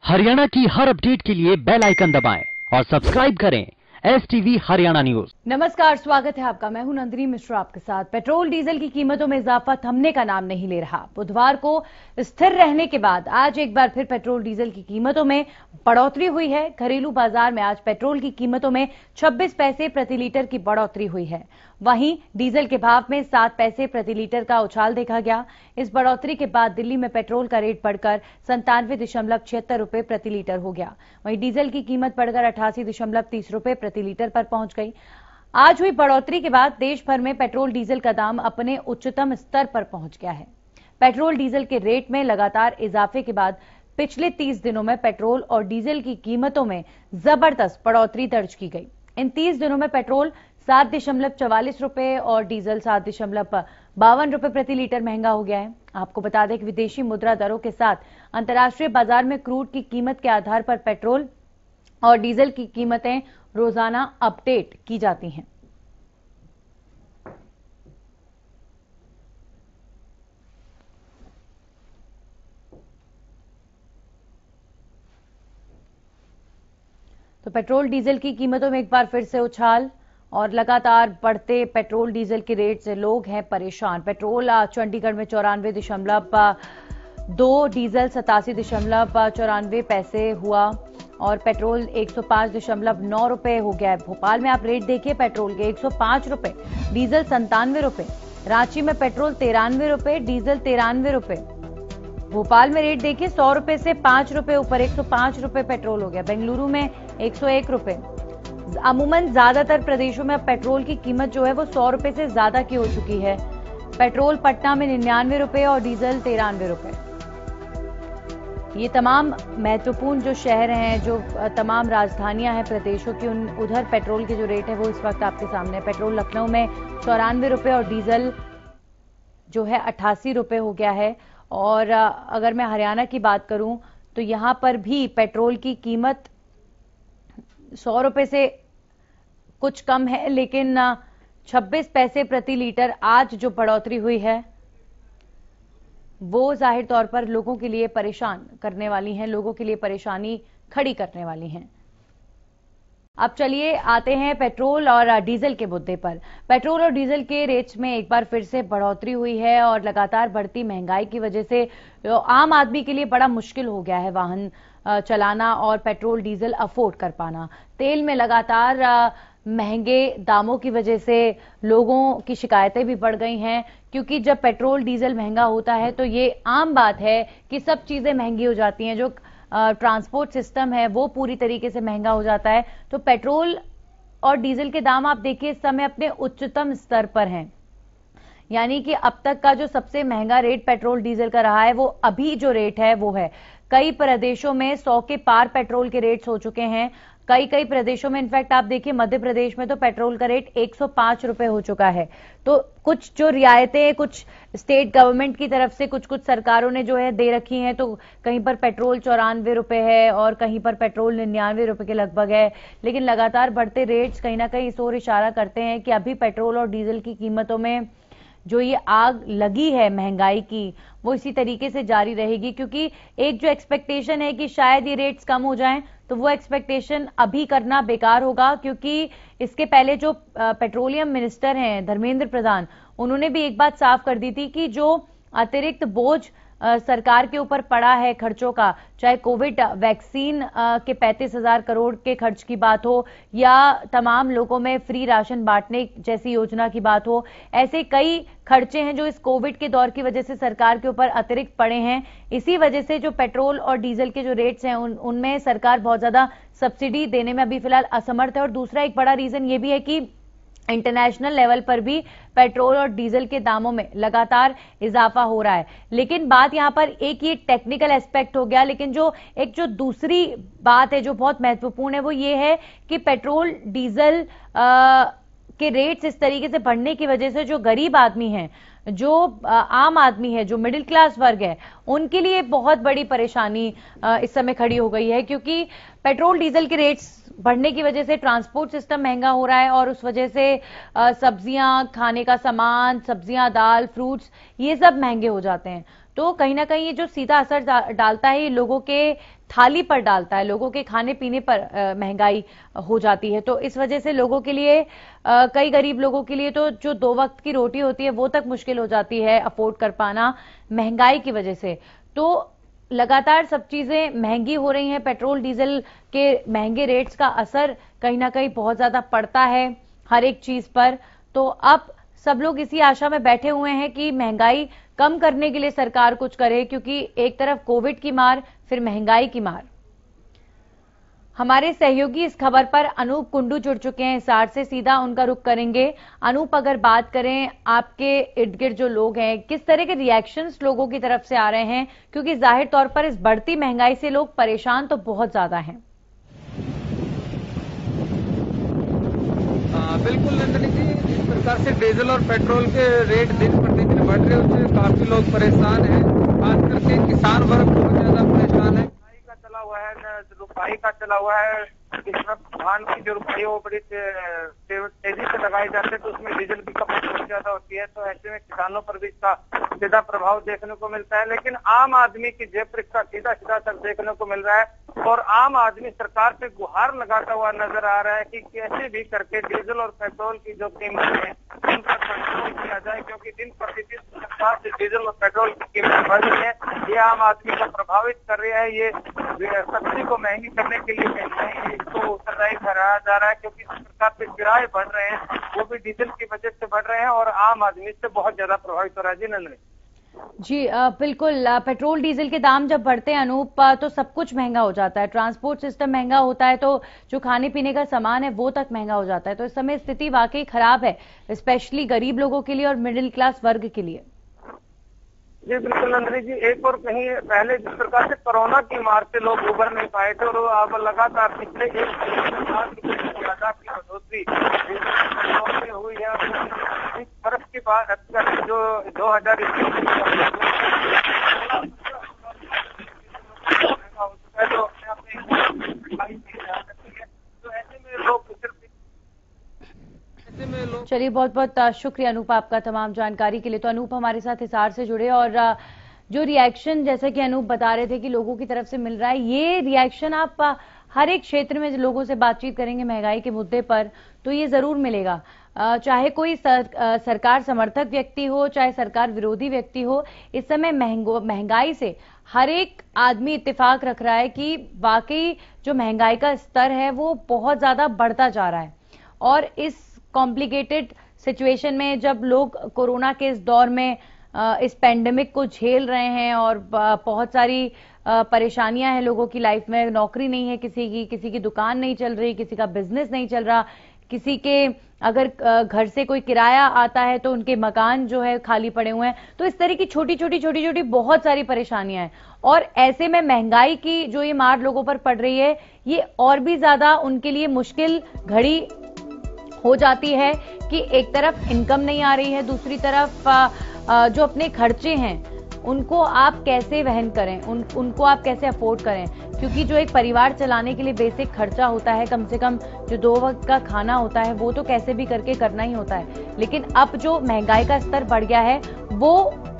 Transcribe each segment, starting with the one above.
हरियाणा की हर अपडेट के लिए बेल आइकन दबाएं और सब्सक्राइब करें STV हरियाणा न्यूज। नमस्कार, स्वागत है आपका। मैं हूं नंदिनी मिश्रा आपके साथ। पेट्रोल डीजल की कीमतों में इजाफा थमने का नाम नहीं ले रहा। बुधवार को स्थिर रहने के बाद आज एक बार फिर पेट्रोल डीजल की कीमतों में बढ़ोतरी हुई है। घरेलू बाजार में आज पेट्रोल की कीमतों में 26 पैसे प्रति लीटर की बढ़ोतरी हुई है। वहीं डीजल के भाव में 7 पैसे प्रति लीटर का उछाल देखा गया। इस बढ़ोतरी के बाद दिल्ली में पेट्रोल का रेट बढ़कर 97.76 रुपए प्रति लीटर हो गया। वहीं डीजल की कीमत बढ़कर 88.30 रुपए प्रति लीटर पर पहुंच गई। आज हुई बढ़ोतरी के बाद देश भर में पेट्रोल डीजल का दाम अपने उच्चतम स्तर पर पहुंच गया है। पेट्रोल डीजल के रेट में लगातार इजाफे के बाद पिछले 30 दिनों में पेट्रोल और डीजल की कीमतों में जबरदस्त बढ़ोतरी दर्ज की गई। इन 30 दिनों में पेट्रोल 7.44 रुपए और डीजल 7.52 रुपए प्रति लीटर महंगा हो गया है। आपको बता दें कि विदेशी मुद्रा दरों के साथ अंतर्राष्ट्रीय बाजार में क्रूड की कीमत के आधार पर पेट्रोल और डीजल की कीमतें रोजाना अपडेट की जाती हैं। तो पेट्रोल डीजल की कीमतों में एक बार फिर से उछाल और लगातार बढ़ते पेट्रोल डीजल के रेट से लोग हैं परेशान। पेट्रोल चंडीगढ़ में 94.2, डीजल 87.94 पैसे हुआ और पेट्रोल 105.9 रुपए हो गया है। भोपाल में आप रेट देखिए पेट्रोल के 105 रुपए, डीजल 97 रुपए। रांची में पेट्रोल 93 रुपए, डीजल 93 रुपए। भोपाल में रेट देखिए 100 रुपए से 5 रुपए ऊपर 105 रुपए पेट्रोल हो गया। बेंगलुरु में 101 रुपए। अमूमन ज्यादातर प्रदेशों में अब पेट्रोल की कीमत जो है वो 100 रुपए से ज्यादा की हो चुकी है। पेट्रोल पटना में 99 रुपए और डीजल 93 रुपए। ये तमाम महत्वपूर्ण जो शहर हैं, जो तमाम राजधानियां हैं प्रदेशों की, उधर पेट्रोल के जो रेट है वो इस वक्त आपके सामने है। पेट्रोल लखनऊ में 94 रुपए और डीजल जो है 88 रुपए हो गया है। और अगर मैं हरियाणा की बात करूं तो यहां पर भी पेट्रोल की कीमत 100 रुपए से कुछ कम है, लेकिन 26 पैसे प्रति लीटर आज जो बढ़ोतरी हुई है वो जाहिर तौर पर लोगों के लिए परेशान करने वाली हैं, लोगों के लिए परेशानी खड़ी करने वाली हैं। अब चलिए आते हैं पेट्रोल और डीजल के मुद्दे पर। पेट्रोल और डीजल के रेट्स में एक बार फिर से बढ़ोतरी हुई है और लगातार बढ़ती महंगाई की वजह से आम आदमी के लिए बड़ा मुश्किल हो गया है वाहन चलाना और पेट्रोल डीजल अफोर्ड कर पाना। तेल में लगातार महंगे दामों की वजह से लोगों की शिकायतें भी बढ़ गई हैं, क्योंकि जब पेट्रोल डीजल महंगा होता है तो ये आम बात है कि सब चीजें महंगी हो जाती हैं। जो ट्रांसपोर्ट सिस्टम है वो पूरी तरीके से महंगा हो जाता है। तो पेट्रोल और डीजल के दाम आप देखिए इस समय अपने उच्चतम स्तर पर हैं, यानी कि अब तक का जो सबसे महंगा रेट पेट्रोल डीजल का रहा है वो अभी जो रेट है वो है। कई प्रदेशों में 100 के पार पेट्रोल के रेट्स हो चुके हैं। कई प्रदेशों में, इनफैक्ट आप देखिए मध्य प्रदेश में तो पेट्रोल का रेट 105 रुपए हो चुका है। तो कुछ जो रियायतें कुछ स्टेट गवर्नमेंट की तरफ से कुछ सरकारों ने जो है दे रखी हैं, तो कहीं पर पेट्रोल 94 रुपए है और कहीं पर पेट्रोल 99 रुपए के लगभग है। लेकिन लगातार बढ़ते रेट्स कहीं ना कहीं इस ओर इशारा करते हैं कि अभी पेट्रोल और डीजल की कीमतों में जो ये आग लगी है महंगाई की वो इसी तरीके से जारी रहेगी, क्योंकि एक जो एक्सपेक्टेशन है कि शायद ये रेट्स कम हो जाएं, तो वो एक्सपेक्टेशन अभी करना बेकार होगा। क्योंकि इसके पहले जो पेट्रोलियम मिनिस्टर हैं धर्मेंद्र प्रधान, उन्होंने भी एक बात साफ कर दी थी कि जो अतिरिक्त बोझ सरकार के ऊपर पड़ा है खर्चों का, चाहे कोविड वैक्सीन के 35,000 करोड़ के खर्च की बात हो या तमाम लोगों में फ्री राशन बांटने जैसी योजना की बात हो, ऐसे कई खर्चे हैं जो इस कोविड के दौर की वजह से सरकार के ऊपर अतिरिक्त पड़े हैं। इसी वजह से जो पेट्रोल और डीजल के जो रेट्स हैं उनमें सरकार बहुत ज्यादा सब्सिडी देने में अभी फिलहाल असमर्थ है। और दूसरा एक बड़ा रीजन ये भी है कि इंटरनेशनल लेवल पर भी पेट्रोल और डीजल के दामों में लगातार इजाफा हो रहा है। लेकिन बात यहां पर एक ये टेक्निकल एस्पेक्ट हो गया, लेकिन जो दूसरी बात है जो बहुत महत्वपूर्ण है वो ये है कि पेट्रोल डीजल के रेट्स इस तरीके से बढ़ने की वजह से जो गरीब आदमी हैं, जो आम आदमी है, जो मिडिल क्लास वर्ग है, उनके लिए बहुत बड़ी परेशानी इस समय खड़ी हो गई है। क्योंकि पेट्रोल डीजल के रेट्स बढ़ने की वजह से ट्रांसपोर्ट सिस्टम महंगा हो रहा है और उस वजह से सब्जियां, खाने का सामान, सब्जियां, दाल, फ्रूट्स, ये सब महंगे हो जाते हैं। तो कहीं ना कहीं ये जो सीधा असर डालता है ये लोगों के थाली पर डालता है, लोगों के खाने पीने पर महंगाई हो जाती है। तो इस वजह से लोगों के लिए कई गरीब लोगों के लिए तो जो 2 वक्त की रोटी होती है वो तक मुश्किल हो जाती है अफोर्ड कर पाना महंगाई की वजह से। तो लगातार सब चीजें महंगी हो रही हैं, पेट्रोल डीजल के महंगे रेट्स का असर कहीं ना कहीं बहुत ज्यादा पड़ता है हर एक चीज पर। तो अब सब लोग इसी आशा में बैठे हुए हैं कि महंगाई कम करने के लिए सरकार कुछ करे, क्योंकि एक तरफ कोविड की मार, फिर महंगाई की मार। हमारे सहयोगी इस खबर पर अनूप कुंडू जुड़ चुके हैं हिसार से, सीधा उनका रुख करेंगे। अनूप, अगर बात करें आपके इर्द गिर्द जो लोग हैं, किस तरह के रिएक्शंस लोगों की तरफ से आ रहे हैं, क्योंकि जाहिर तौर पर इस बढ़ती महंगाई से लोग परेशान तो बहुत ज्यादा हैं। बिल्कुल नंदनी जी, जिस प्रकार से डीजल और पेट्रोल के रेट दिन प्रतिदिन बढ़ रहे हैं उससे काफी लोग परेशान हैं। खास करके किसान वर्ग बहुत ज्यादा परेशान है। रुपाई का चला हुआ है, रुपाई का चला हुआ है। इसमें धान की जो रुपाई वो बड़ी तेजी से लगाई जाती है, तो उसमें डीजल की खपत बहुत ज्यादा होती है। तो ऐसे में किसानों पर भी इसका सीधा प्रभाव देखने को मिलता है। लेकिन आम आदमी की जेब पर इसका सीधा सीधा असर देखने को मिल रहा है और आम आदमी सरकार से गुहार लगाता हुआ नजर आ रहा है कि कैसे भी करके डीजल और पेट्रोल की जो कीमत है उन पर कंट्रोल किया जाए, क्योंकि दिन प्रतिदिन सरकार से डीजल और पेट्रोल की कीमत बढ़ रही है। ये आम आदमी को प्रभावित कर रही है। ये सब्जी को महंगी करने के लिए कहीं नहीं इसको उत्तरदायी ठहराया जा रहा है, क्योंकि सरकार के किराए बढ़ रहे हैं, वो भी डीजल की वजह से बढ़ रहे हैं और आम आदमी से बहुत ज्यादा प्रभावित हो रहा है। जी नंदनी जी बिल्कुल, पेट्रोल डीजल के दाम जब बढ़ते हैं अनूप, तो सब कुछ महंगा हो जाता है। ट्रांसपोर्ट सिस्टम महंगा होता है तो जो खाने पीने का सामान है वो तक महंगा हो जाता है। तो इस समय स्थिति वाकई खराब है, स्पेशली गरीब लोगों के लिए और मिडिल क्लास वर्ग के लिए। जी बिल्कुल नंदनी जी, एक और कहीं पहले जिस प्रकार से कोरोना की मार से लोग उबर नहीं पाए थे और अब लगातार पिछले 1 लाख रुपए की ज्यादा की बढ़ोतरी हुई है। इस बर्फ की बात जो 2021 तो अपने आप में तो ऐसे में लोग चलिए, बहुत बहुत शुक्रिया अनूप आपका तमाम जानकारी के लिए। तो अनूप हमारे साथ हिसार से जुड़े और जो रिएक्शन जैसे कि अनूप बता रहे थे कि लोगों की तरफ से मिल रहा है, ये रिएक्शन आप हर एक क्षेत्र में लोगों से बातचीत करेंगे महंगाई के मुद्दे पर तो ये जरूर मिलेगा। चाहे कोई सरकार समर्थक व्यक्ति हो, चाहे सरकार विरोधी व्यक्ति हो, इस समय महंगाई से हर एक आदमी इत्तेफाक रख रहा है कि वाकई जो महंगाई का स्तर है वो बहुत ज्यादा बढ़ता जा रहा है। और इस कॉम्प्लिकेटेड सिचुएशन में जब लोग कोरोना के इस दौर में इस पेंडेमिक को झेल रहे हैं और बहुत सारी परेशानियां हैं लोगों की लाइफ में, नौकरी नहीं है किसी की दुकान नहीं चल रही, किसी का बिजनेस नहीं चल रहा, किसी के अगर घर से कोई किराया आता है तो उनके मकान जो है खाली पड़े हुए हैं। तो इस तरह की छोटी छोटी बहुत सारी परेशानियां हैं और ऐसे में महंगाई की जो ये मार लोगों पर पड़ रही है ये और भी ज्यादा उनके लिए मुश्किल घड़ी हो जाती है कि एक तरफ इनकम नहीं आ रही है, दूसरी तरफ जो अपने खर्चे हैं उनको आप कैसे वहन करें, उनको आप कैसे अफोर्ड करें, क्योंकि जो एक परिवार चलाने के लिए बेसिक खर्चा होता है, कम से कम जो 2 वक्त का खाना होता है वो तो कैसे भी करके करना ही होता है। लेकिन अब जो महंगाई का स्तर बढ़ गया है वो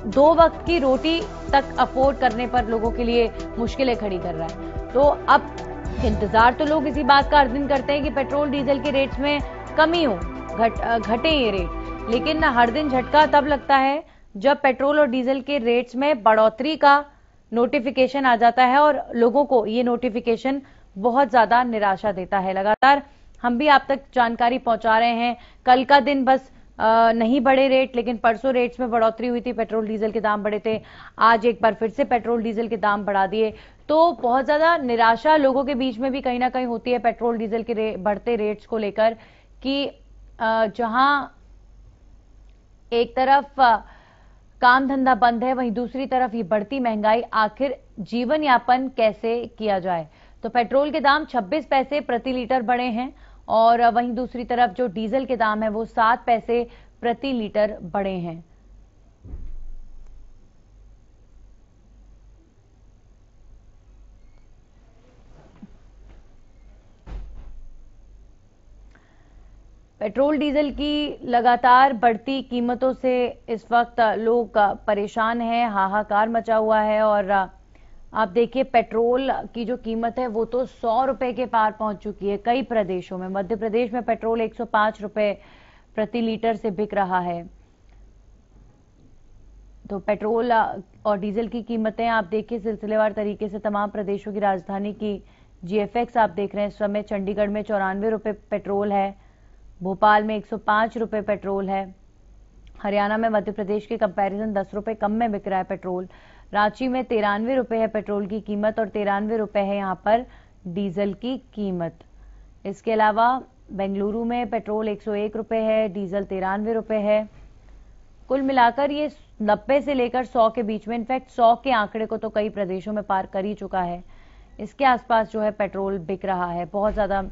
2 वक्त की रोटी तक अफोर्ड करने पर लोगों के लिए मुश्किलें खड़ी कर रहा है। तो अब इंतजार तो लोग इसी बात का हर दिन करते हैं कि पेट्रोल डीजल के रेट्स में कमी हो, घटे ये रेट, लेकिन हर दिन झटका तब लगता है जब पेट्रोल और डीजल के रेट्स में बढ़ोतरी का नोटिफिकेशन आ जाता है और लोगों को ये नोटिफिकेशन बहुत ज्यादा निराशा देता है। लगातार हम भी आप तक जानकारी पहुंचा रहे हैं। कल का दिन बस नहीं बढ़े रेट, लेकिन परसों रेट्स में बढ़ोतरी हुई थी, पेट्रोल डीजल के दाम बढ़े थे। आज एक बार फिर से पेट्रोल डीजल के दाम बढ़ा दिए, तो बहुत ज्यादा निराशा लोगों के बीच में भी कहीं ना कहीं होती है पेट्रोल डीजल के बढ़ते रेट्स को लेकर कि जहां एक तरफ काम धंधा बंद है, वहीं दूसरी तरफ ये बढ़ती महंगाई, आखिर जीवन यापन कैसे किया जाए। तो पेट्रोल के दाम 26 पैसे प्रति लीटर बढ़े हैं और वहीं दूसरी तरफ जो डीजल के दाम है वो 7 पैसे प्रति लीटर बढ़े हैं। पेट्रोल डीजल की लगातार बढ़ती कीमतों से इस वक्त लोग परेशान हैं, हाहाकार मचा हुआ है। और आप देखिए पेट्रोल की जो कीमत है वो तो 100 रुपए के पार पहुंच चुकी है कई प्रदेशों में। मध्य प्रदेश में पेट्रोल 105 रुपए प्रति लीटर से बिक रहा है। तो पेट्रोल और डीजल की कीमतें आप देखिए सिलसिलेवार तरीके से तमाम प्रदेशों की राजधानी की जीएफएक्स आप देख रहे हैं इस समय चंडीगढ़ में 94 रुपए पेट्रोल है, भोपाल में 105 रुपए पेट्रोल है, हरियाणा में मध्य प्रदेश के कंपैरिजन 10 रुपए कम में बिक रहा है पेट्रोल, रांची में 93 रुपए है पेट्रोल की कीमत और 93 रुपए है यहाँ पर डीजल की कीमत। इसके अलावा बेंगलुरु में पेट्रोल 101 रुपए है, डीजल 93 रुपए है। कुल मिलाकर ये 90 से लेकर 100 के बीच में, इनफैक्ट 100 के आंकड़े को तो कई प्रदेशों में पार कर ही चुका है। इसके आसपास जो है पेट्रोल बिक रहा है, बहुत ज्यादा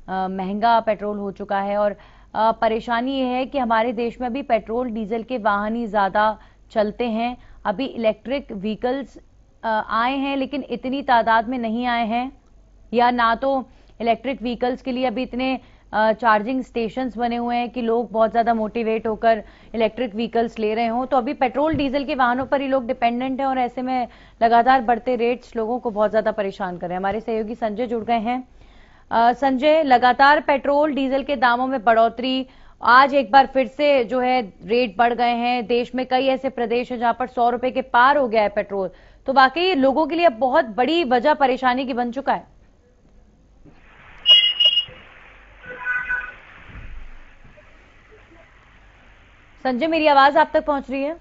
महंगा पेट्रोल हो चुका है। और परेशानी ये है कि हमारे देश में अभी पेट्रोल डीजल के वाहन ही ज्यादा चलते हैं। अभी इलेक्ट्रिक व्हीकल्स आए हैं लेकिन इतनी तादाद में नहीं आए हैं, या ना तो इलेक्ट्रिक व्हीकल्स के लिए अभी इतने चार्जिंग स्टेशंस बने हुए हैं कि लोग बहुत ज्यादा मोटिवेट होकर इलेक्ट्रिक व्हीकल्स ले रहे हों। तो अभी पेट्रोल डीजल के वाहनों पर ही लोग डिपेंडेंट हैं और ऐसे में लगातार बढ़ते रेट्स लोगों को बहुत ज्यादा परेशान कर रहे हैं। हमारे सहयोगी संजय जुड़ गए हैं। संजय, लगातार पेट्रोल डीजल के दामों में बढ़ोतरी, आज एक बार फिर से जो है रेट बढ़ गए हैं। देश में कई ऐसे प्रदेश हैं जहां पर 100 रुपए के पार हो गया है पेट्रोल। तो वाकई लोगों के लिए अब बहुत बड़ी वजह परेशानी की बन चुका है। संजय, मेरी आवाज आप तक पहुंच रही है?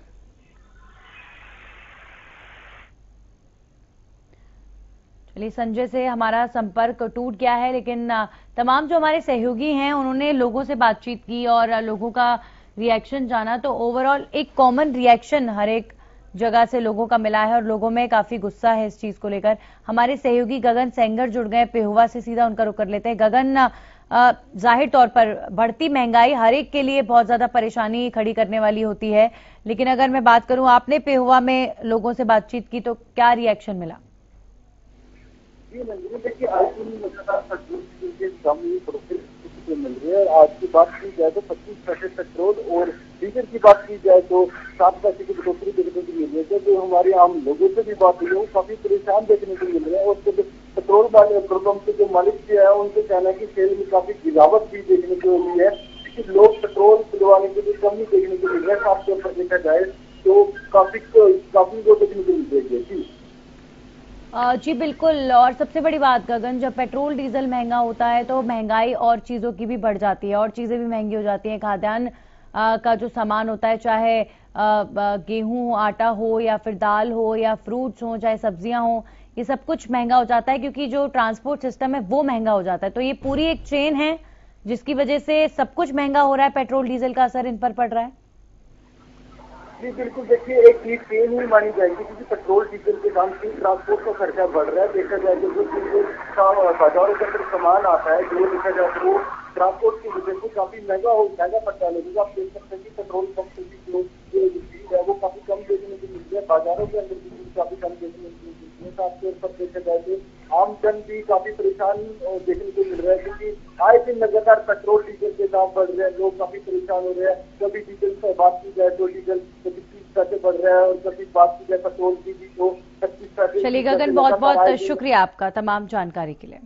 चलिए, संजय से हमारा संपर्क टूट गया है, लेकिन तमाम जो हमारे सहयोगी हैं उन्होंने लोगों से बातचीत की और लोगों का रिएक्शन जाना। तो ओवरऑल एक कॉमन रिएक्शन हर एक जगह से लोगों का मिला है और लोगों में काफी गुस्सा है इस चीज को लेकर। हमारे सहयोगी गगन सेंगर जुड़ गए पेहुवा से, सीधा उनका रुख कर लेते हैं। गगन, जाहिर तौर पर बढ़ती महंगाई हर एक के लिए बहुत ज्यादा परेशानी खड़ी करने वाली होती है, लेकिन अगर मैं बात करूं, आपने पेहुवा में लोगों से बातचीत की तो क्या रिएक्शन मिला? देखिए, आज मिल रही है। आज की बात की जाए तो 25 पैसे पेट्रोल और डीजल की बात की जाए तो 7 पैसे की बढ़ोतरी देखने को मिल रही है। जो हमारे आम लोगों से भी बात हुई है वो काफी परेशान देखने को मिल रहे हैं। और पेट्रोल पंप के जो मालिक भी है उनसे कहना है कि सेल में काफी गिरावट भी देखने को मिली है, क्योंकि लोग पेट्रोल पिलवाने के लिए कम ही देखने को मिल रहा है। खासतौर पर देखा जाए तो काफी वो देखने को मिल रही है। जी बिल्कुल। और सबसे बड़ी बात गगन, जब पेट्रोल डीजल महंगा होता है तो महंगाई और चीजों की भी बढ़ जाती है और चीजें भी महंगी हो जाती हैं। खाद्यान्न का जो सामान होता है, चाहे गेहूं आटा हो या फिर दाल हो या फ्रूट्स हो, चाहे सब्जियां हो, ये सब कुछ महंगा हो जाता है क्योंकि जो ट्रांसपोर्ट सिस्टम है वो महंगा हो जाता है। तो ये पूरी एक चेन है जिसकी वजह से सब कुछ महंगा हो रहा है। पेट्रोल डीजल का असर इन पर पड़ रहा है। जी बिल्कुल। देखिए, एक चीज ट्रेन ही मानी जाएगी क्योंकि पेट्रोल डीजल के दाम से ट्रांसपोर्ट का खर्चा बढ़ रहा है। देखा जाए तो जो बाजारों के अंदर सामान आता है, जो देखा जाए तो वो ट्रांसपोर्ट की वजह से काफी महंगा पड़ता है। लेकिन आप देख सकते हैं कि पेट्रोल पंप की जो चीज है वो काफी कम देखने को मिल रही है। बाजारों के अंदर भी काफी कम देखने को मिल रही है। खासतौर पर देखा जाए तो आम जन भी काफी परेशान देखने को मिल रहा है क्योंकि आए दिन लगातार पेट्रोल डीजल के दाम बढ़ रहे हैं। लोग काफी परेशान हो रहे हैं। कभी डीजल से बात की जाए तो डीजल 30 पैसे बढ़ रहा है और कभी बात की जाए पेट्रोल की भी तो 25 पैसे। चलिए गगन, बहुत बहुत शुक्रिया आपका तमाम जानकारी के लिए।